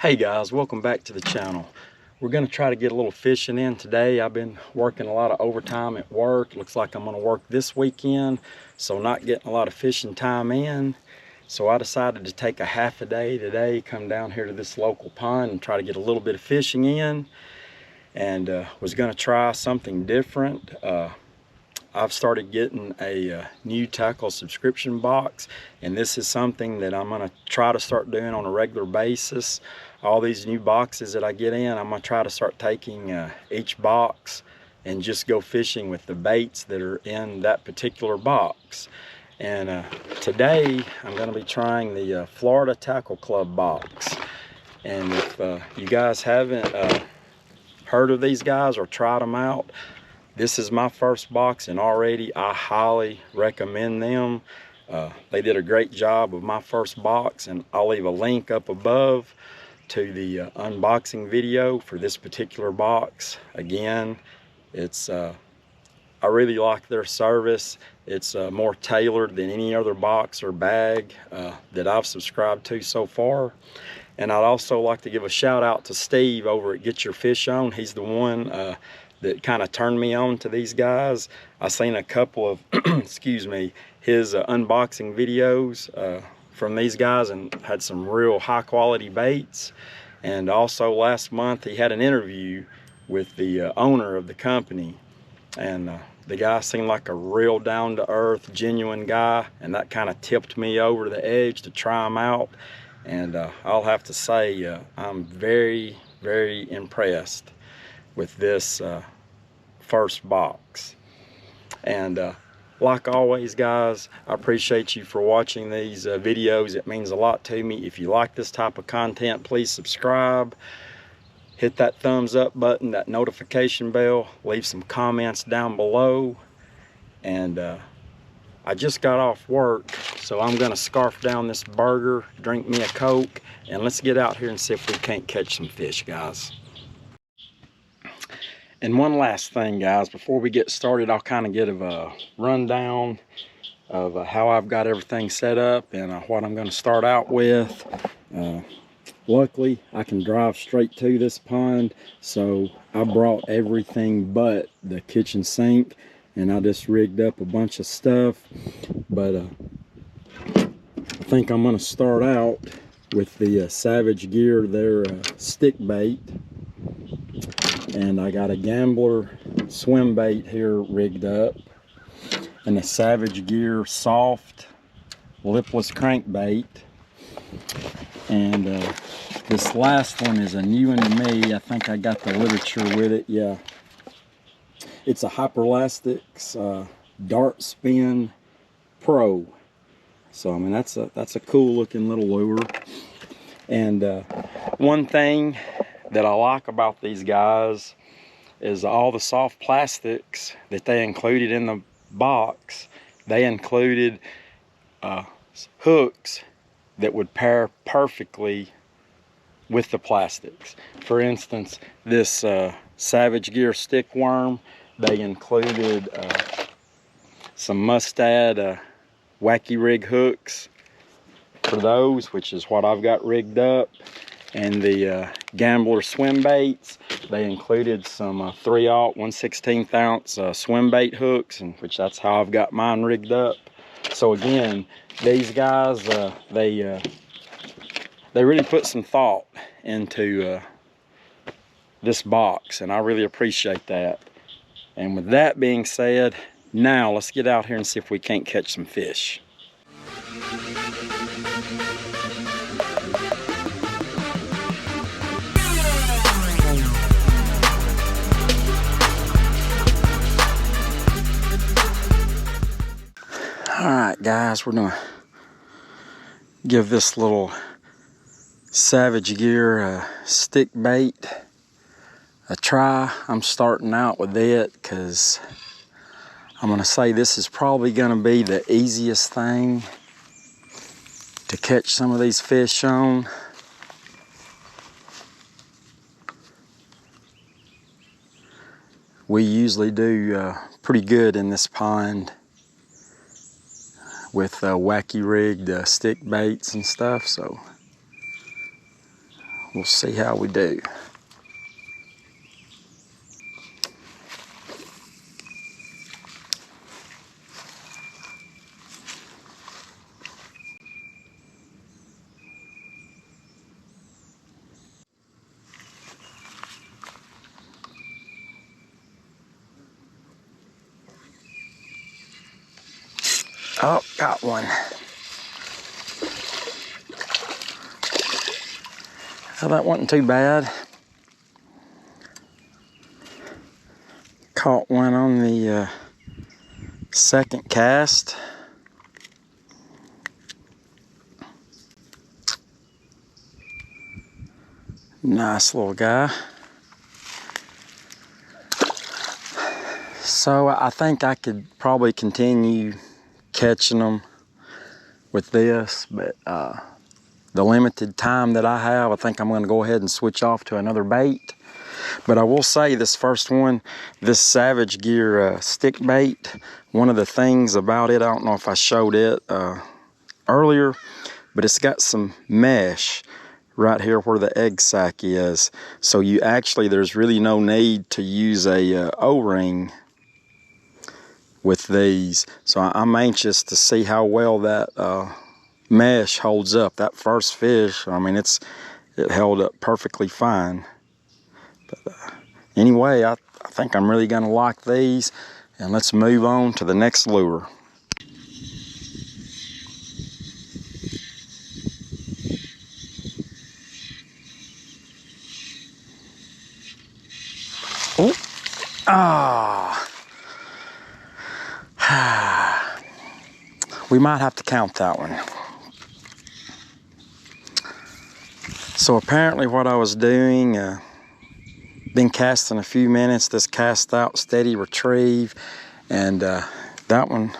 Hey guys, welcome back to the channel. We're going to try to get a little fishing in today. I've been working a lot of overtime at work. Looks like I'm going to work this weekend, so not getting a lot of fishing time in. So I decided to take a half a day today, come down here to this local pond and try to get a little bit of fishing in. And was going to try something different. I've started getting a new tackle subscription box, and this is something that I'm going to try to start doing on a regular basis. All these new boxes that I get in, I'm going to try to start taking each box and just go fishing with the baits that are in that particular box. And today I'm going to be trying the Florida Tackle Club box. And if you guys haven't heard of these guys or tried them out, this is my first box, and already I highly recommend them. They did a great job with my first box, and I'll leave a link up above to the unboxing video for this particular box. Again, it's I really like their service. It's more tailored than any other box or bag that I've subscribed to so far. And I'd also like to give a shout out to Steve over at Get Your Fish On. He's the one that kind of turned me on to these guys. I seen a couple of excuse me, his unboxing videos from these guys and had some real high quality baits. And also last month he had an interview with the owner of the company, and the guy seemed like a real down-to-earth, genuine guy, and that kind of tipped me over the edge to try him out. And I'll have to say I'm very, very impressed with this first box. And like always guys, I appreciate you for watching these videos. It means a lot to me. If you like this type of content, please subscribe, hit that thumbs up button, that notification bell, leave some comments down below. And I just got off work, so I'm gonna scarf down this burger, drink me a Coke, and let's get out here and see if we can't catch some fish, guys. And one last thing, guys, before we get started, I'll kind of give a rundown of how I've got everything set up and what I'm going to start out with. Luckily, I can drive straight to this pond, so I brought everything but the kitchen sink, and I just rigged up a bunch of stuff. But I think I'm going to start out with the Savage Gear, their stick bait. And I got a Gambler swim bait here rigged up, and a Savage Gear soft lipless crankbait. And this last one is a new one to me. I think I got the literature with it. Yeah, it's a Hyperlastics Dart Spin Pro. So I mean, that's a cool looking little lure. And one thing that I like about these guys is all the soft plastics that they included in the box. They included hooks that would pair perfectly with the plastics. For instance, this Savage Gear stick worm, they included some Mustad Wacky Rig hooks for those, which is what I've got rigged up. And the Gambler swim baits, they included some 3/0 1/16 ounce swim bait hooks, and which that's how I've got mine rigged up. So again, these guys they really put some thought into this box, and I really appreciate that. And with that being said, now let's get out here and see if we can't catch some fish. Alright guys, we're gonna give this little Savage Gear stick bait a try. I'm starting out with it because I'm gonna say this is probably gonna be the easiest thing to catch some of these fish on. We usually do pretty good in this pond with wacky rigged stick baits and stuff, so we'll see how we do. Oh, got one. Oh, that wasn't too bad. Caught one on the second cast. Nice little guy. So I think I could probably continue catching them with this, but the limited time that I have, I think I'm going to go ahead and switch off to another bait. But I will say this first one, this Savage Gear stick bait, one of the things about it, I don't know if I showed it earlier, but it's got some mesh right here where the egg sac is. So you actually, there's really no need to use a O-ring with these. So I'm anxious to see how well that mesh holds up. That first fish, I mean, it held up perfectly fine. But anyway, I think I'm really gonna like these, and let's move on to the next lure. Oh, ah. We might have to count that one. So apparently what I was doing, been casting a few minutes, this cast out, steady retrieve, and that one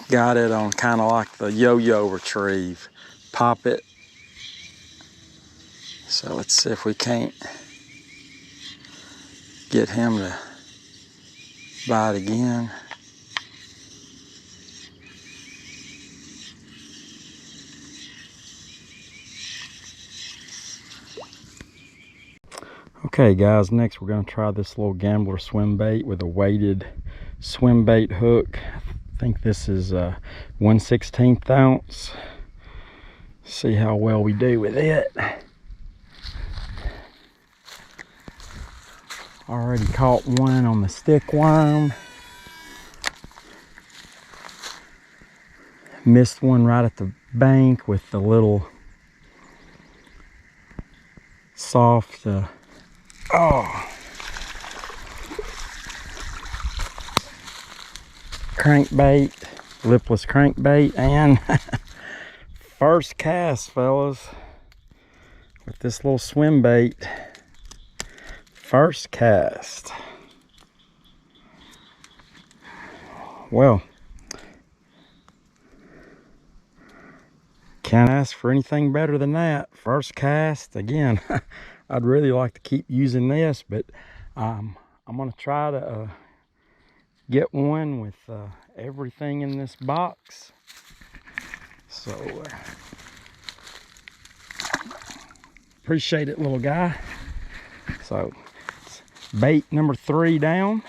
got it on kind of like the yo-yo retrieve. Pop it. So let's see if we can't get him to bite again. Okay guys, next we're going to try this little Gambler swim bait with a weighted swim bait hook. I think this is 1/16 ounce. See how well we do with it. Already caught one on the stick worm. Missed one right at the bank with the little soft crankbait, lipless crankbait, and first cast, fellas, with this little swim bait. First cast. Well, can't ask for anything better than that. First cast. Again, I'd really like to keep using this, but I'm going to try to get one with everything in this box. So, appreciate it, little guy. So, bait number 3 down.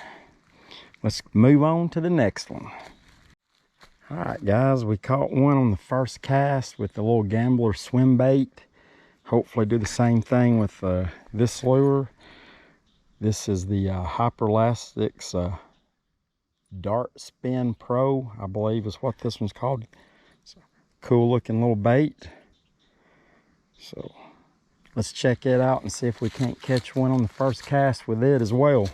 Let's move on to the next one. All right, guys, we caught one on the first cast with the little Gambler swim bait. Hopefully do the same thing with this lure. This is the Hyperlastics Dart Spin Pro, I believe is what this one's called. It's a cool looking little bait. So let's check it out and see if we can't catch one on the first cast with it as well.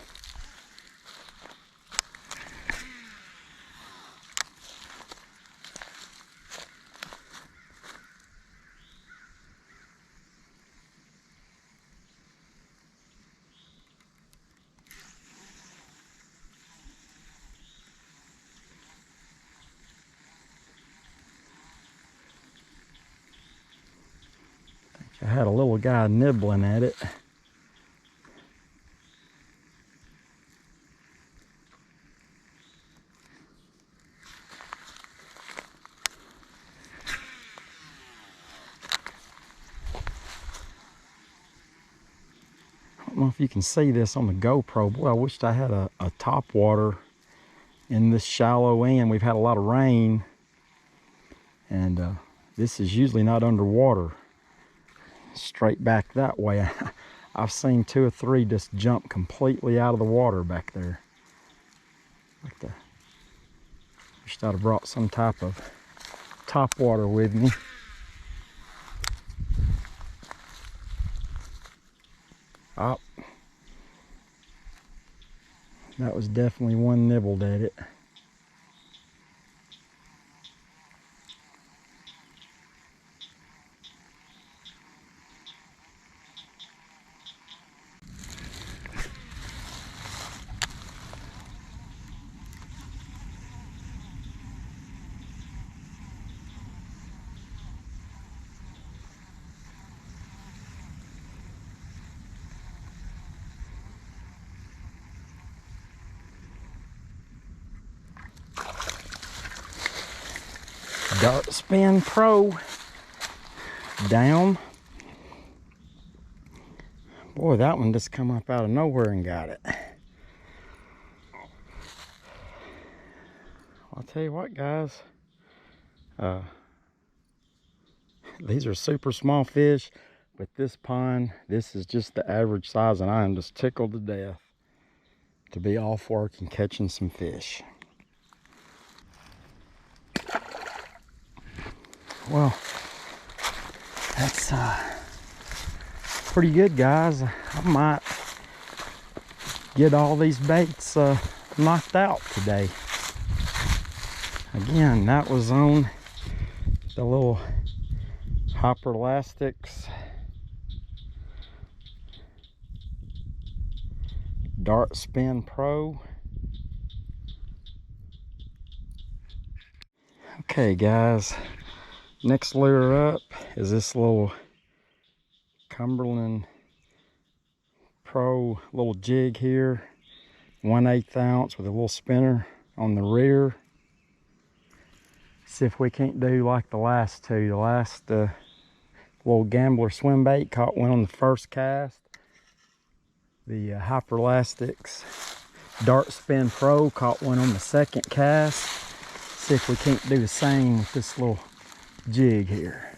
I had a little guy nibbling at it. know if you can see this on the GoPro. Boy, I wished I had a top water in this shallow end. We've had a lot of rain, and this is usually not underwater. Straight back that way. I've seen 2 or 3 just jump completely out of the water back there. Wish I'd have brought some type of top water with me. Oh, that was definitely one nibbled at it. Dart Spin Pro down. Boy, that one just come up out of nowhere and got it. I'll tell you what, guys, these are super small fish, but this pond, this is just the average size, and I am just tickled to death to be off work and catching some fish. Well, that's pretty good, guys. I might get all these baits knocked out today. Again, that was on the little Hopper Elastics Dart Spin Pro. Okay, guys, next lure up is this little Cumberland Pro little jig here, 1/8 ounce with a little spinner on the rear. See if we can't do like the last 2. The last little Gambler swim bait caught one on the first cast. The Hopper Elastics Dart Spin Pro caught one on the second cast. See if we can't do the same with this little jig here.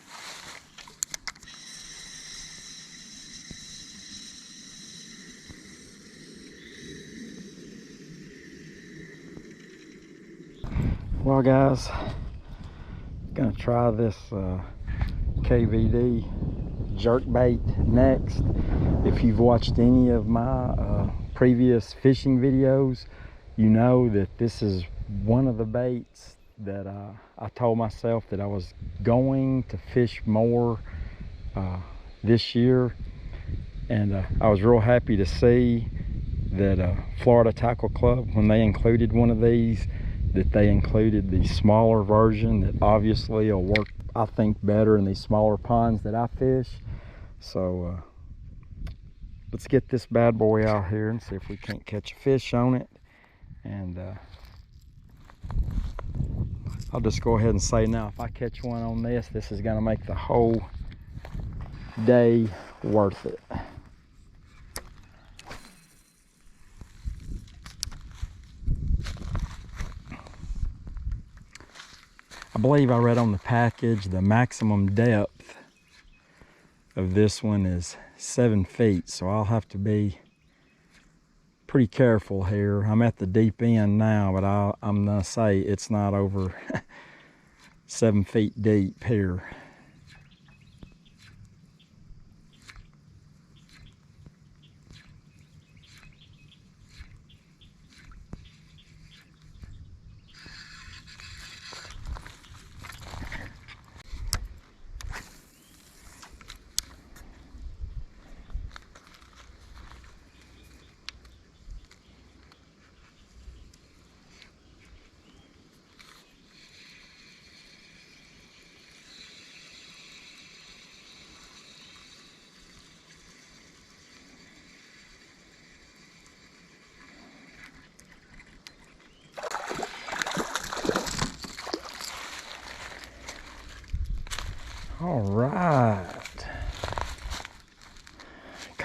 Well, guys, gonna try this KVD jerkbait next. If you've watched any of my previous fishing videos, you know that this is one of the baits that I told myself that I was going to fish more this year, and I was real happy to see that Florida Tackle Club, when they included one of these, that they included the smaller version that obviously will work, I think, better in these smaller ponds that I fish. So let's get this bad boy out here and see if we can't catch a fish on it. And I'll just go ahead and say now, if I catch one on this, this is gonna make the whole day worth it. I believe I read on the package the maximum depth of this one is 7 feet, so I'll have to be pretty careful here. I'm at the deep end now, but I'm gonna say it's not over 7 feet deep here. All right,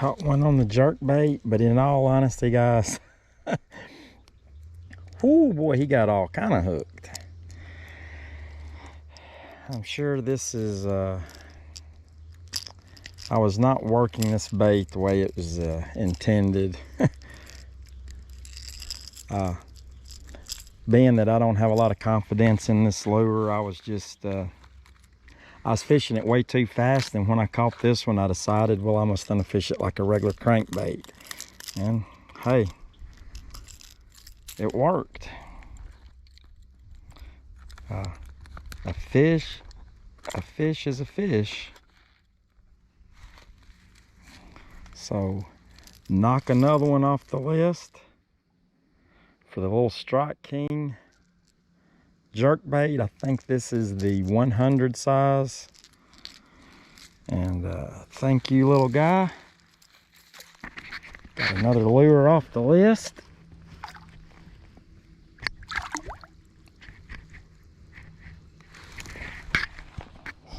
caught one on the jerk bait, but in all honesty, guys, oh boy, he got all kind of hooked. I'm sure this is, I was not working this bait the way it was intended. Being that I don't have a lot of confidence in this lure, I was just, I was fishing it way too fast, and when I caught this one, I decided, well, I'm just gonna fish it like a regular crankbait. And hey, it worked. A fish is a fish. So knock another one off the list for the little Strike King jerkbait. I think this is the 100 size. And thank you, little guy. Got another lure off the list.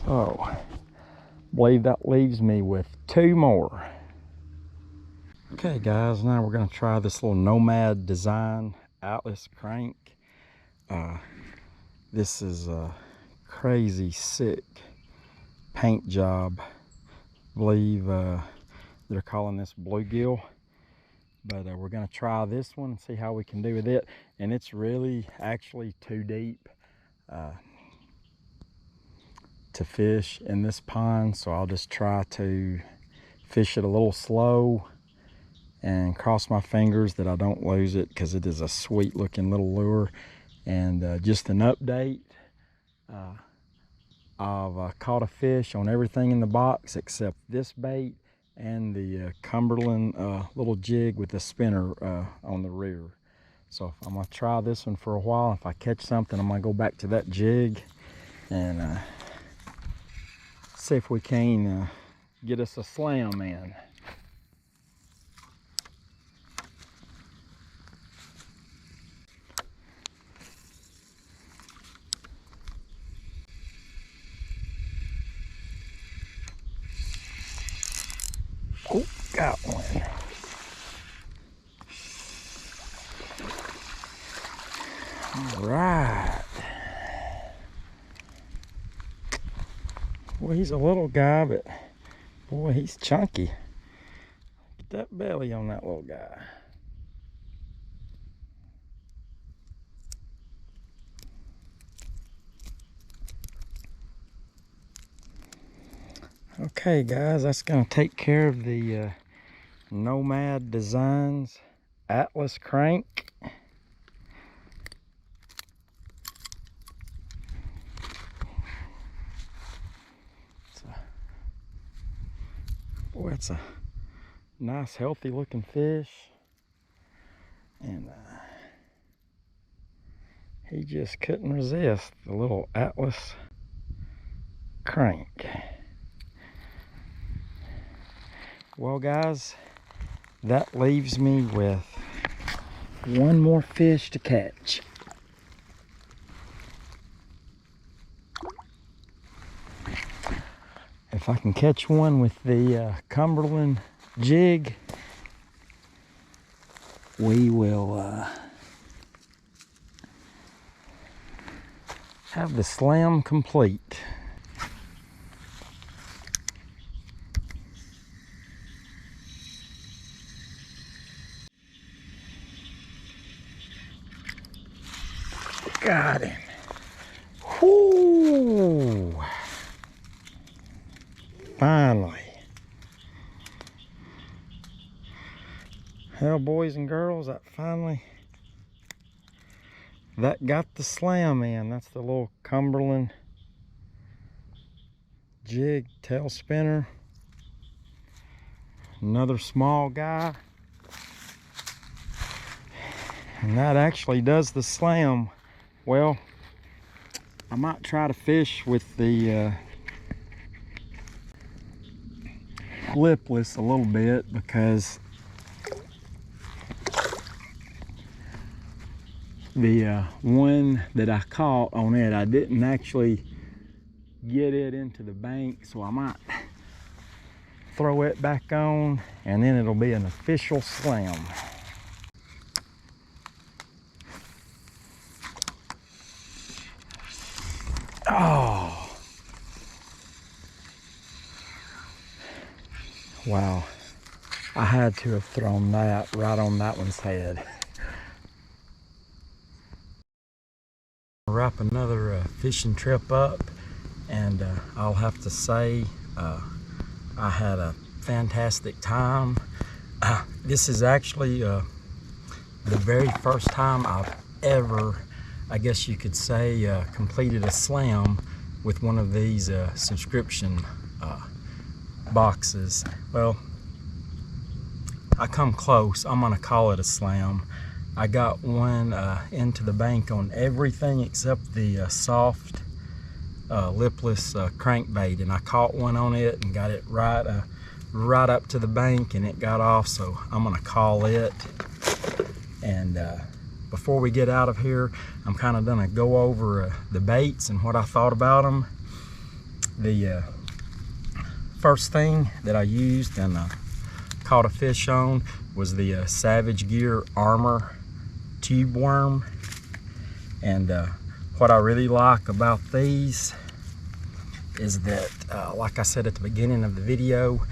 So, I believe that leaves me with 2 more. Okay guys, now we're going to try this little Nomad Design Atlas crank. This is a crazy sick paint job. I believe they're calling this bluegill. But we're going to try this one and see how we can do with it. And it's really actually too deep to fish in this pond, so I'll just try to fish it a little slow and cross my fingers that I don't lose it, because it is a sweet looking little lure. And just an update, I've caught a fish on everything in the box except this bait and the Cumberland little jig with the spinner on the rear. So I'm gonna try this one for a while. If I catch something, I'm gonna go back to that jig and see if we can get us a slam in. Oh, got one. All right. Well, he's a little guy, but boy, he's chunky. Get that belly on that little guy. Okay guys, that's gonna take care of the Nomad Designs Atlas crank. Boy, it's a nice healthy looking fish, and he just couldn't resist the little Atlas crank. Well guys, that leaves me with 1 more fish to catch. If I can catch one with the Cumberland jig, we will have the slam complete. Got him. Whoo! Finally. Hell, boys and girls, that got the slam in. That's the little Cumberland jig tail spinner. Another small guy. And that actually does the slam. Well, I might try to fish with the flipless a little bit, because the one that I caught on it, I didn't actually get it into the bank, so I might throw it back on, and then it'll be an official slam. Oh, wow. I had to have thrown that right on that one's head. Wrap another fishing trip up, and I'll have to say I had a fantastic time. This is actually the very first time I've ever, I guess you could say, completed a slam with one of these subscription boxes. Well, I come close. I'm gonna call it a slam. I got one into the bank on everything except the soft lipless crankbait, and I caught one on it and got it right up to the bank, and it got off, so I'm gonna call it. And before we get out of here, I'm kind of gonna go over the baits and what I thought about them. The first thing that I used and caught a fish on was the Savage Gear Armor tube worm. And what I really like about these is that, like I said at the beginning of the video,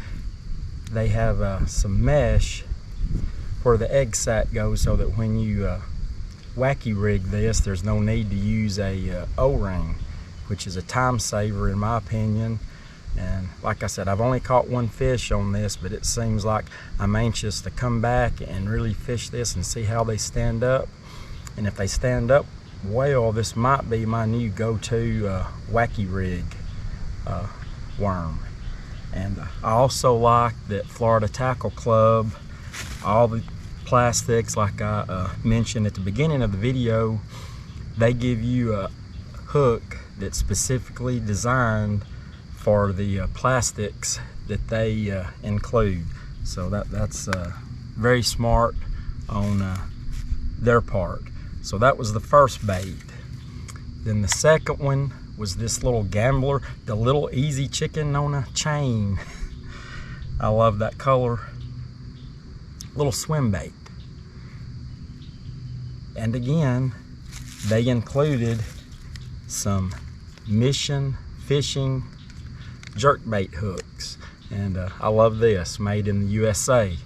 they have some mesh where the egg sac goes, so that when you wacky rig this, there's no need to use a O-ring, which is a time saver in my opinion. And like I said, I've only caught one fish on this, but it seems like I'm anxious to come back and really fish this and see how they stand up. And if they stand up well, this might be my new go-to wacky rig worm. And I also like that Florida Tackle Club, all the plastics, like I mentioned at the beginning of the video, they give you a hook that's specifically designed for the plastics that they include. So that's very smart on their part. So that was the first bait. Then the second one was this little Gambler, the little easy chicken on a chain. I love that color. Little swim bait. And again, they included some Mission Fishing jerkbait hooks, and I love this, made in the USA.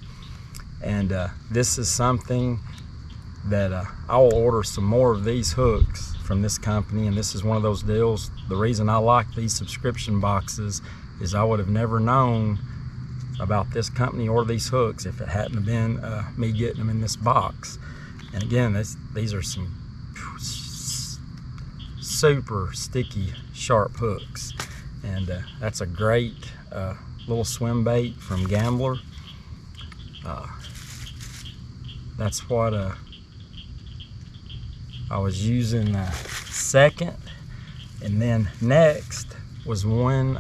And this is something that I will order some more of these hooks from this company, and this is one of those deals. The reason I like these subscription boxes is I would have never known about this company or these hooks if it hadn't been me getting them in this box. And again, these are some super sticky, sharp hooks. And that's a great little swim bait from Gambler. That's what I was using second. And then next was one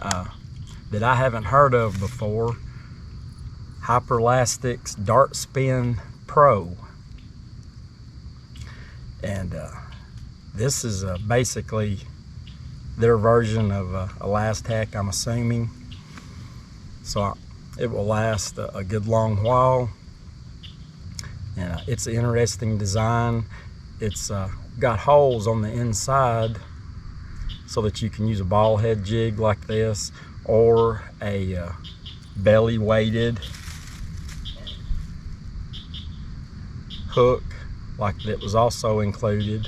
that I haven't heard of before, Hyperlastics Dart Spin Pro. And this is basically their version of Elastec, I'm assuming. So it will last a good long while. And it's an interesting design. It's got holes on the inside so that you can use a ball head jig like this, or a belly weighted hook like that was also included.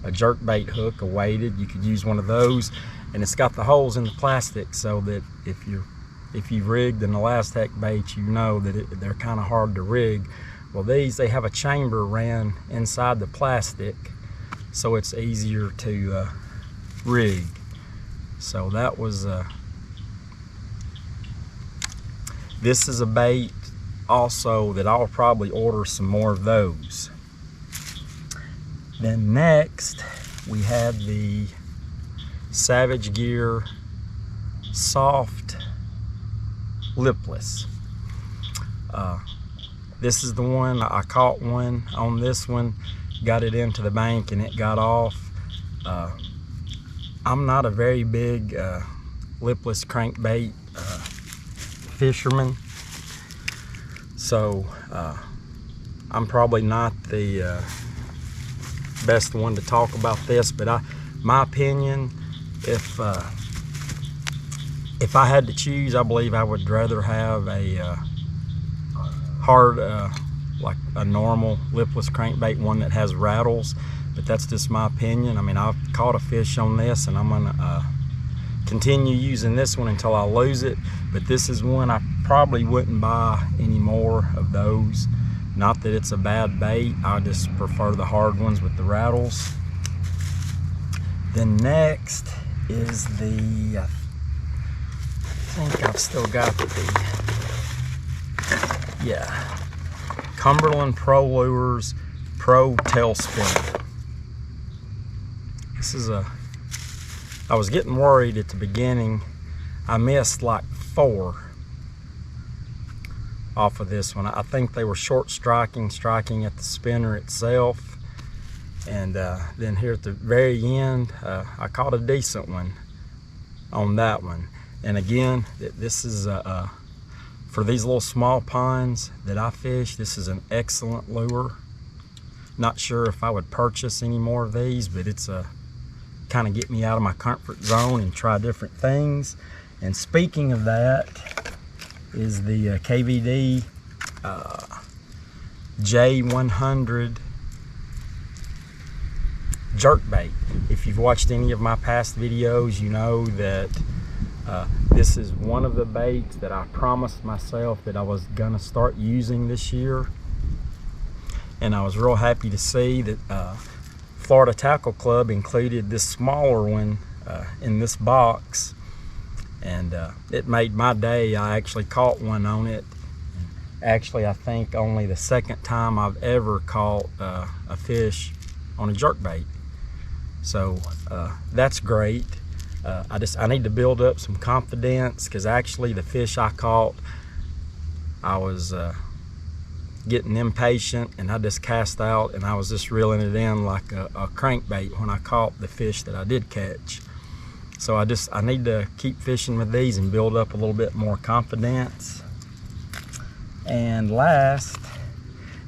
A jerkbait hook, a weighted, you could use one of those, and it's got the holes in the plastic so that if you've rigged an Elastec bait, you know that they're kind of hard to rig. Well, these, they have a chamber ran inside the plastic, so it's easier to rig. So that was this is a bait also that I'll probably order some more of those. Then next we had the Savage Gear Soft Lipless. This is the one, I caught one on this one, got it into the bank and it got off. I'm not a very big lipless crankbait fisherman. So I'm probably not the best one to talk about this, but my opinion, if I had to choose, I believe I would rather have a hard, like a normal lipless crankbait, one that has rattles. But that's just my opinion. I mean, I've caught a fish on this, and I'm gonna continue using this one until I lose it. But this is one I probably wouldn't buy any more of those. Not that it's a bad bait, I just prefer the hard ones with the rattles. Then next is the, I think I've still got the, yeah, Cumberland Pro Lures Pro Tail Spinner. This is I was getting worried at the beginning. I missed like 4 off of this one. I think they were short striking at the spinner itself. And then here at the very end, I caught a decent one on that one. And again, this is for these little small ponds that I fish, this is an excellent lure. Not sure if I would purchase any more of these, but it's kind of get me out of my comfort zone and try different things. And speaking of that, is the KVD J100 jerkbait. If you've watched any of my past videos, you know that this is one of the baits that I promised myself that I was gonna start using this year. And I was real happy to see that Florida Tackle Club included this smaller one in this box, and it made my day. I actually caught one on it. Actually, I think only the second time I've ever caught a fish on a jerkbait. So that's great. I need to build up some confidence, because actually the fish I caught, I was getting impatient, and I just cast out, and I was just reeling it in like a crankbait when I caught the fish that I did catch. So I need to keep fishing with these and build up a little bit more confidence. And last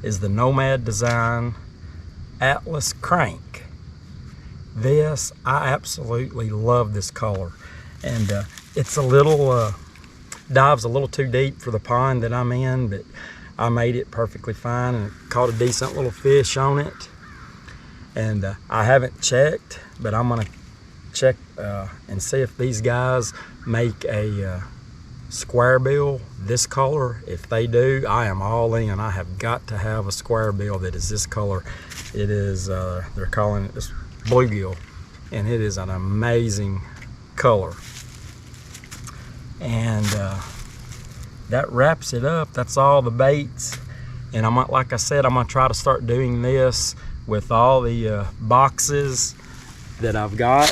is the Nomad Design Atlas Crank. This, I absolutely love this color. And it's a little, dives a little too deep for the pond that I'm in, but I made it perfectly fine and caught a decent little fish on it. And I haven't checked, but I'm gonna check and see if these guys make a square bill this color. If they do, I am all in. I have got to have a square bill that is this color. It is, they're calling it this bluegill, and it is an amazing color. And that wraps it up. That's all the baits. And like I said, I'm gonna try to start doing this with all the boxes that I've got.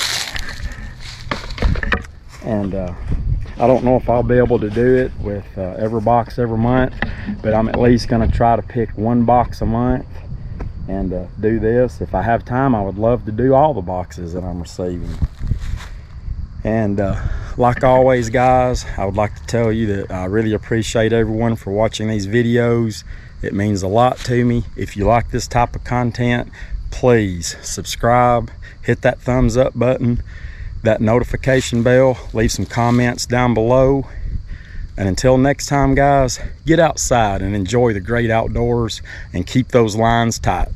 And I don't know if I'll be able to do it with every box every month, but I'm at least gonna try to pick 1 box a month and do this. If I have time, I would love to do all the boxes that I'm receiving. And like always, guys, I would like to tell you that I really appreciate everyone for watching these videos. It means a lot to me. If you like this type of content, please subscribe, hit that thumbs up button, that notification bell, leave some comments down below. And until next time, guys, get outside and enjoy the great outdoors and keep those lines tight.